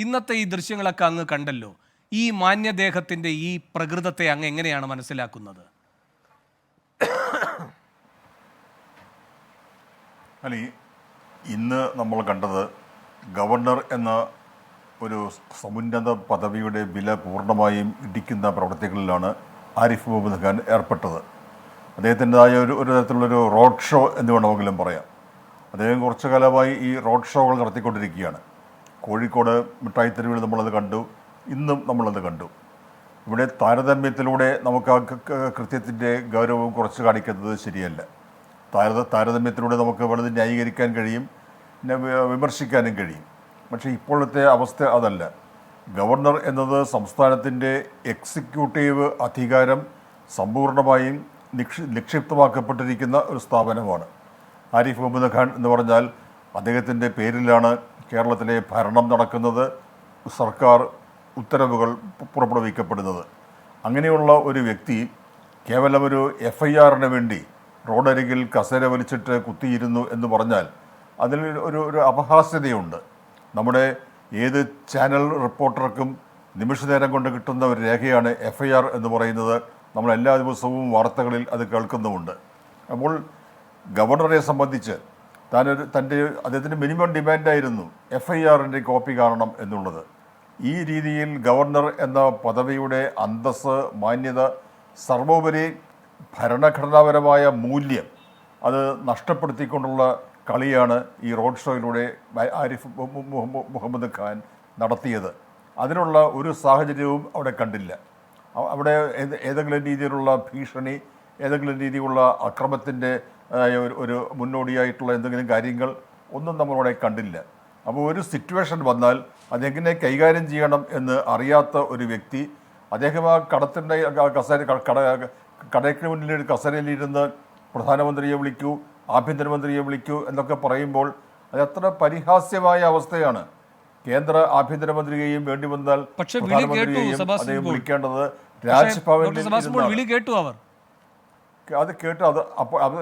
ഇന്നത്തെ ഈ ദൃശ്യങ്ങളൊക്കെ അങ്ങ് കണ്ടല്ലോ. ഈ മാന്യദേഹത്തിൻ്റെ ഈ പ്രകൃതത്തെ അങ്ങ് എങ്ങനെയാണ് മനസ്സിലാക്കുന്നത്? അല്ല, ഇന്ന് നമ്മൾ കണ്ടത് ഗവർണർ എന്ന ഒരു സമുന്നത പദവിയുടെ വില പൂർണ്ണമായും ഇടിക്കുന്ന പ്രവൃത്തികളിലാണ് ആരിഫ് മുഹമ്മദ് ഖാൻ ഏർപ്പെട്ടത്. അദ്ദേഹത്തിൻ്റെതായ ഒരു തരത്തിലുള്ളൊരു റോഡ് ഷോ എന്ന് വേണമെങ്കിലും പറയാം. അദ്ദേഹം കുറച്ചു കാലമായി ഈ റോഡ് ഷോകൾ നടത്തിക്കൊണ്ടിരിക്കുകയാണ്. കോഴിക്കോട് മിഠായിത്തെരുവിൽ നമ്മളത് കണ്ടു, ഇന്നും നമ്മളത് കണ്ടു. ഇവിടെ താരതമ്യത്തിലൂടെ നമുക്ക് ആ കൃത്യത്തിൻ്റെ ഗൗരവം കുറച്ച് കാണിക്കുന്നത് ശരിയല്ല. താരതമ്യത്തിലൂടെ നമുക്ക് വളരെ ന്യായീകരിക്കാൻ കഴിയും, വിമർശിക്കാനും കഴിയും. പക്ഷേ ഇപ്പോഴത്തെ അവസ്ഥ അതല്ല. ഗവർണർ എന്നത് സംസ്ഥാനത്തിൻ്റെ എക്സിക്യൂട്ടീവ് അധികാരം സമ്പൂർണ്ണമായും നിക്ഷിപ്തമാക്കപ്പെട്ടിരിക്കുന്ന ഒരു സ്ഥാപനമാണ്. ആരിഫ് മുഹമ്മദ് ഖാൻ എന്ന് പറഞ്ഞാൽ അദ്ദേഹത്തിൻ്റെ പേരിലാണ് കേരളത്തിലെ ഭരണം നടക്കുന്നത്, സർക്കാർ ഉത്തരവുകൾ പുറപ്പെടുവിക്കപ്പെടുന്നത്. അങ്ങനെയുള്ള ഒരു വ്യക്തി കേവലം ഒരു FIRന് വേണ്ടി റോഡരികിൽ കസേര വലിച്ചിട്ട് കുത്തിയിരുന്നു എന്ന് പറഞ്ഞാൽ അതിൽ ഒരു അപഹാസ്യതയുണ്ട്. നമ്മുടെ ഏത് ചാനൽ റിപ്പോർട്ടർക്കും നിമിഷ നേരം കൊണ്ട് കിട്ടുന്ന ഒരു രേഖയാണ് FIR എന്ന് പറയുന്നത്. നമ്മൾ എല്ലാ ദിവസവും വാർത്തകളിൽ അത് കേൾക്കുന്നുമുണ്ട്. അപ്പോൾ ഗവർണറെ സംബന്ധിച്ച് അദ്ദേഹത്തിൻ്റെ മിനിമം ഡിമാൻഡായിരുന്നു FIRൻ്റെ കോപ്പി കാണണം എന്നുള്ളത്. ഈ രീതിയിൽ ഗവർണർ എന്ന പദവിയുടെ അന്തസ്സ്, മാന്യത, സർവോപരി ഭരണഘടനാപരമായ മൂല്യം അത് നഷ്ടപ്പെടുത്തിക്കൊണ്ടുള്ള കളിയാണ് ഈ റോഡ് ഷോയിലൂടെ ആരിഫ് മുഹമ്മദ് ഖാൻ നടത്തിയത്. അതിനുള്ള ഒരു സാഹചര്യവും അവിടെ കണ്ടില്ല. അവിടെ ഏതെങ്കിലും രീതിയിലുള്ള ഭീഷണി, ഏതെങ്കിലും രീതിയിലുള്ള അക്രമത്തിൻ്റെ ഒരു മുന്നോടിയായിട്ടുള്ള എന്തെങ്കിലും കാര്യങ്ങൾ ഒന്നും നമ്മളവിടെ കണ്ടില്ല. അപ്പോൾ ഒരു സിറ്റുവേഷൻ വന്നാൽ അതെങ്ങനെ കൈകാര്യം ചെയ്യണം എന്ന് അറിയാത്ത ഒരു വ്യക്തി, അദ്ദേഹം ആ കടത്തിൻ്റെ കടയ്ക്ക് മുന്നിൽ കസേരയിലിരുന്ന് പ്രധാനമന്ത്രിയെ വിളിക്കൂ, ആഭ്യന്തരമന്ത്രിയെ വിളിക്കൂ എന്നൊക്കെ പറയുമ്പോൾ അത് അത്ര പരിഹാസ്യമായ അവസ്ഥയാണ്. കേന്ദ്ര ആഭ്യന്തരമന്ത്രിയെയും വേണ്ടി വന്നാൽ പ്രധാനമന്ത്രിയെയും അദ്ദേഹം വിളിക്കേണ്ടത് രാജ്ഭവനിൽ കേട്ടു. അവർ അത് കേട്ടു. അത്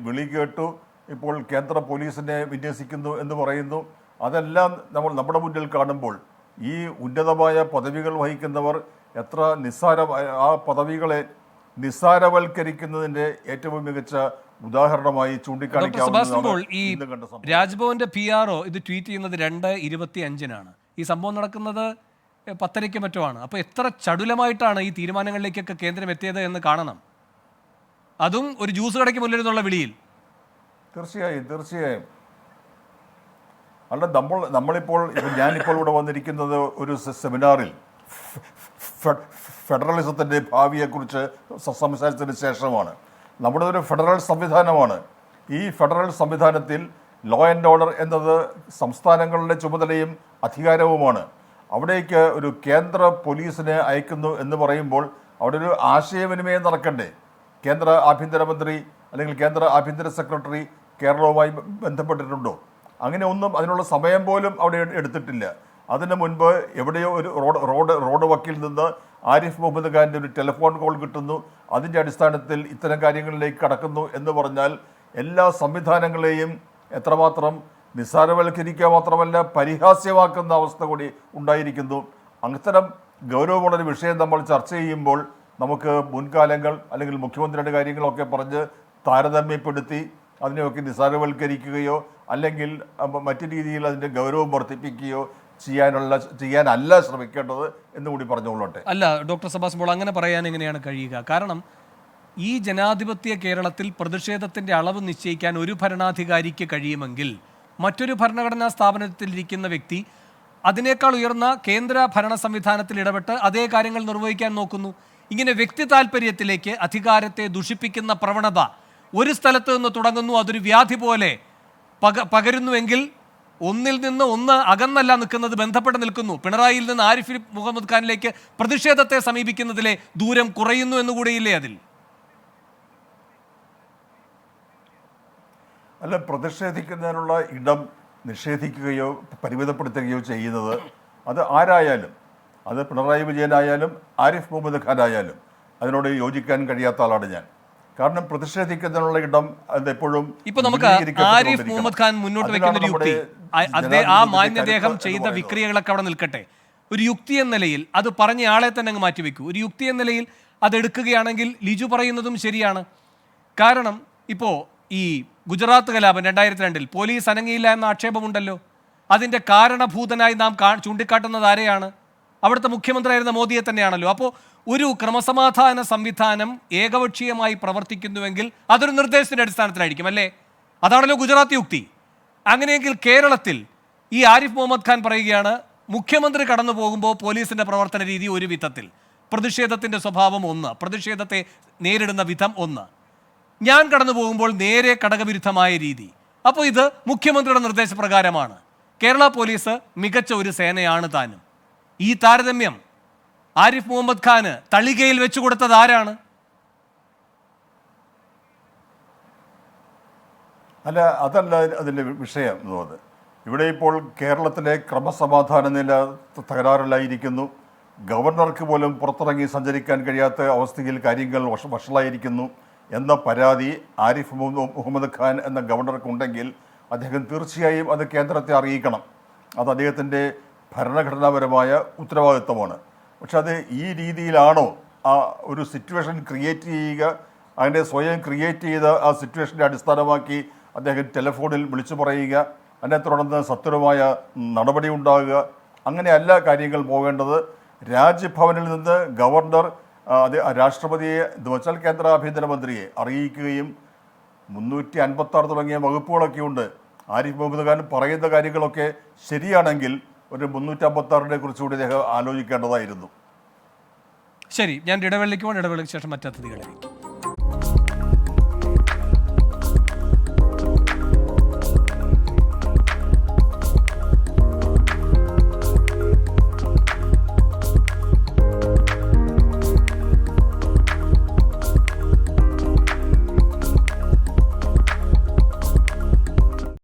വിളി കേട്ടു. ഇപ്പോൾ കേന്ദ്ര പോലീസിനെ വിന്യസിക്കുന്നു എന്ന് പറയുന്നു. അതെല്ലാം നമ്മുടെ മുന്നിൽ കാണുമ്പോൾ ഈ ഉന്നതമായ പദവികൾ വഹിക്കുന്നവർ എത്ര ആ പദവികളെ നിസ്സാരവൽക്കരിക്കുന്നതിൻ്റെ ഏറ്റവും മികച്ച ഉദാഹരണമായി ചൂണ്ടിക്കാണിക്കാവുന്നതാണ്. ഈ രാജ്ഭവന്റെ PRO ഇത് ട്വീറ്റ് ചെയ്യുന്നത് 2:25 ഈ സംഭവം നടക്കുന്നത് 10:00 മറ്റോ ആണ്. അപ്പോൾ എത്ര ചടുലമായിട്ടാണ് ഈ തീരുമാനങ്ങളിലേക്കൊക്കെ കേന്ദ്രം എത്തിയത് എന്ന് കാണണം. അതും ഒരു ജ്യൂസ് കടയ്ക്ക് മുന്നിൽ നിന്നുള്ള വിളിയിൽ. തീർച്ചയായും. അല്ല, ഞാനിപ്പോൾ ഇവിടെ വന്നിരിക്കുന്നത് ഒരു സെമിനാറിൽ ഫെഡറലിസത്തിൻ്റെ ഭാവിയെക്കുറിച്ച് സംസാരിച്ചതിന് ശേഷമാണ്. നമ്മുടെ ഒരു ഫെഡറൽ സംവിധാനമാണ്. ഈ ഫെഡറൽ സംവിധാനത്തിൽ ലോ ആൻഡ് ഓർഡർ എന്നത് സംസ്ഥാനങ്ങളുടെ ചുമതലയും അധികാരവുമാണ്. അവിടേക്ക് ഒരു കേന്ദ്ര പോലീസിനെ അയക്കുന്നു എന്ന് പറയുമ്പോൾ അവിടെ ഒരു ആശയവിനിമയം നടക്കണ്ടേ? കേന്ദ്ര ആഭ്യന്തരമന്ത്രി അല്ലെങ്കിൽ കേന്ദ്ര ആഭ്യന്തര സെക്രട്ടറി കേരളവുമായി ബന്ധപ്പെട്ടിട്ടുണ്ടോ? അങ്ങനെ ഒന്നും അതിനുള്ള സമയം പോലും അവിടെ എടുത്തിട്ടില്ല. അതിന് മുൻപ് എവിടെയോ ഒരു റോഡ് വക്കിൽ നിന്ന് ആരിഫ് മുഹമ്മദ് ഖാൻ്റെ ഒരു ടെലിഫോൺ കോൾ കിട്ടുന്നു. അതിൻ്റെ അടിസ്ഥാനത്തിൽ ഇത്തരം കാര്യങ്ങളിലേക്ക് കടക്കുന്നു എന്ന് പറഞ്ഞാൽ എല്ലാ സംവിധാനങ്ങളെയും എത്രമാത്രം നിസ്സാരവൽക്കരിക്കുക മാത്രമല്ല പരിഹാസ്യമാക്കുന്ന അവസ്ഥ കൂടി ഉണ്ടായിരിക്കുന്നു. അത്തരം ഗൗരവമുള്ളൊരു വിഷയം നമ്മൾ ചർച്ച ചെയ്യുമ്പോൾ നമുക്ക് മുൻകാലങ്ങൾ അല്ലെങ്കിൽ മുഖ്യമന്ത്രിയുടെ കാര്യങ്ങളൊക്കെ പറഞ്ഞ് താരതമ്യപ്പെടുത്തി അതിനെയൊക്കെ നിസ്സാരവൽക്കരിക്കുകയോ അല്ലെങ്കിൽ മറ്റു രീതിയിൽ അതിൻ്റെ ഗൗരവം വർദ്ധിപ്പിക്കുകയോ ചെയ്യാനല്ല ശ്രമിക്കേണ്ടത് എന്നുകൂടി പറഞ്ഞുകൊള്ളട്ടെ. അല്ല ഡോക്ടർ സബാസ് പോൾ, അങ്ങനെ പറയാൻ എങ്ങനെയാണ് കഴിയുക? കാരണം ഈ ജനാധിപത്യ കേരളത്തിൽ പ്രതിഷേധത്തിൻ്റെ അളവ് നിശ്ചയിക്കാൻ ഒരു ഭരണാധികാരിക്ക് കഴിയുമെങ്കിൽ മറ്റൊരു ഭരണഘടനാ സ്ഥാപനത്തിലിരിക്കുന്ന വ്യക്തി അതിനേക്കാൾ ഉയർന്ന കേന്ദ്ര ഭരണ സംവിധാനത്തിൽ ഇടപെട്ട് അതേ കാര്യങ്ങൾ നിർവഹിക്കാൻ നോക്കുന്നു. ഇങ്ങനെ വ്യക്തി താല്പര്യത്തിലേക്ക് അധികാരത്തെ ദുഷിപ്പിക്കുന്ന പ്രവണത ഒരു സ്ഥലത്ത് നിന്ന് തുടങ്ങുന്നു, അതൊരു വ്യാധി പോലെ പകരുന്നുവെങ്കിൽ ഒന്നിൽ നിന്ന് ഒന്ന് അകന്നല്ല നിൽക്കുന്നത്, ബന്ധപ്പെട്ട് നിൽക്കുന്നു. പിണറായിയിൽ നിന്ന് ആരിഫ് മുഹമ്മദ് ഖാനിലേക്ക് പ്രതിഷേധത്തെ സമീപിക്കുന്നതിലെ ദൂരം കുറയുന്നു എന്നുകൂടിയില്ലേ അതിൽ? അല്ല, പ്രതിഷേധിക്കുന്നതിനുള്ള ഇടം നിഷേധിക്കുകയോ പരിമിതപ്പെടുത്തുകയോ ചെയ്യുന്നത് അത് ആരായാലും, അത് പിണറായി വിജയനായാലും ആരിഫ് മുഹമ്മദ് ഖാൻ ആയാലും അതിനോട് യോജിക്കാൻ കഴിയാത്ത ആളാണ് ഞാൻ. കാരണം പ്രതിഷേധിക്കുന്നതിനുള്ള ഇടം അതെപ്പോഴും ഇപ്പൊ നമുക്ക് ആരിഫ് മുഹമ്മദ് ഖാൻ മുന്നോട്ട് വെക്കുന്ന ഒരു യുക്തി, ആ മാന്യദേഹം ചെയ്ത വിക്രിയകളൊക്കെ അവിടെ നിൽക്കട്ടെ, ഒരു യുക്തി എന്ന നിലയിൽ അത് പറഞ്ഞ ആളെ തന്നെ അങ്ങ് മാറ്റിവെക്കൂ. ഒരു യുക്തി എന്ന നിലയിൽ അത് എടുക്കുകയാണെങ്കിൽ ലിജു പറയുന്നതും ശരിയാണ്. കാരണം ഇപ്പോൾ ഈ ഗുജറാത്ത് കലാപം 2002 പോലീസ് അനങ്ങിയില്ല എന്ന ആക്ഷേപമുണ്ടല്ലോ. അതിൻ്റെ കാരണഭൂതനായി നാം ചൂണ്ടിക്കാട്ടുന്നത് ആരെയാണ്? അവിടുത്തെ മുഖ്യമന്ത്രിയായിരുന്ന മോദിയെ തന്നെയാണല്ലോ. അപ്പോൾ ഒരു ക്രമസമാധാന സംവിധാനം ഏകപക്ഷീയമായി പ്രവർത്തിക്കുന്നുവെങ്കിൽ അതൊരു നിർദ്ദേശത്തിൻ്റെ അടിസ്ഥാനത്തിലായിരിക്കും അല്ലേ? അതാണല്ലോ ഗുജറാത്ത് യുക്തി. അങ്ങനെയെങ്കിൽ കേരളത്തിൽ ഈ ആരിഫ് മുഹമ്മദ് ഖാൻ പറയുകയാണ്, മുഖ്യമന്ത്രി കടന്നു പോകുമ്പോൾ പോലീസിൻ്റെ പ്രവർത്തന രീതി ഒരു വിധത്തിൽ, പ്രതിഷേധത്തിൻ്റെ സ്വഭാവം ഒന്ന്, പ്രതിഷേധത്തെ നേരിടുന്ന വിധം ഒന്ന്, ഞാൻ കടന്നു പോകുമ്പോൾ നേരെ ഘടകവിരുദ്ധമായ രീതി. അപ്പോൾ ഇത് മുഖ്യമന്ത്രിയുടെ നിർദ്ദേശപ്രകാരമാണ്. കേരള പോലീസ് മികച്ച ഒരു സേനയാണ് താനും. ഈ താരതമ്യം ആരിഫ് മുഹമ്മദ് ഖാന് തളികയിൽ വെച്ചു കൊടുത്തത് ആരാണ്? അല്ല, അതല്ല അതിൻ്റെ വിഷയം എന്ന് പറയുന്നത്. ഇവിടെ ഇപ്പോൾ കേരളത്തിലെ ക്രമസമാധാന നില തകരാറിലായിരിക്കുന്നു. ഗവർണർക്ക് പോലും പുറത്തിറങ്ങി സഞ്ചരിക്കാൻ കഴിയാത്ത അവസ്ഥയിൽ കാര്യങ്ങൾ വഷളായിരിക്കുന്നു എന്ന പരാതി ആരിഫ് മുഹമ്മദ് ഖാൻ എന്ന ഗവർണർക്കുണ്ടെങ്കിൽ അദ്ദേഹം തീർച്ചയായും അത് കേന്ദ്രത്തെ അറിയിക്കണം. അത് അദ്ദേഹത്തിൻ്റെ ഭരണഘടനാപരമായ ഉത്തരവാദിത്വമാണ്. പക്ഷെ അത് ഈ രീതിയിലാണോ ആ ഒരു സിറ്റുവേഷൻ ക്രിയേറ്റ് ചെയ്യുക, അതിനെ സ്വയം ക്രിയേറ്റ് ചെയ്ത ആ സിറ്റുവേഷനെ അടിസ്ഥാനമാക്കി അദ്ദേഹം ടെലിഫോണിൽ വിളിച്ചു പറയുക, അതിനെ തുടർന്ന് സത്വരമായ നടപടി ഉണ്ടാകുക, അങ്ങനെയല്ല കാര്യങ്ങൾ പോകേണ്ടത്. രാജ്ഭവനിൽ നിന്ന് ഗവർണർ രാഷ്ട്രപതിയെ എന്ന് വെച്ചാൽ കേന്ദ്ര ആഭ്യന്തരമന്ത്രിയെ അറിയിക്കുകയും 356 തുടങ്ങിയ വകുപ്പുകളൊക്കെ ഉണ്ട്. ആരിഫ് മുഹമ്മദ് ഖാൻ പറയുന്ന കാര്യങ്ങളൊക്കെ ശരിയാണെങ്കിൽ ഒരു 356 കുറിച്ചുകൂടി അദ്ദേഹം ആലോചിക്കേണ്ടതായിരുന്നു. ശരി, ഞാൻ ഇടവേളയ്ക്ക് ശേഷം മറ്റതിഥികളെ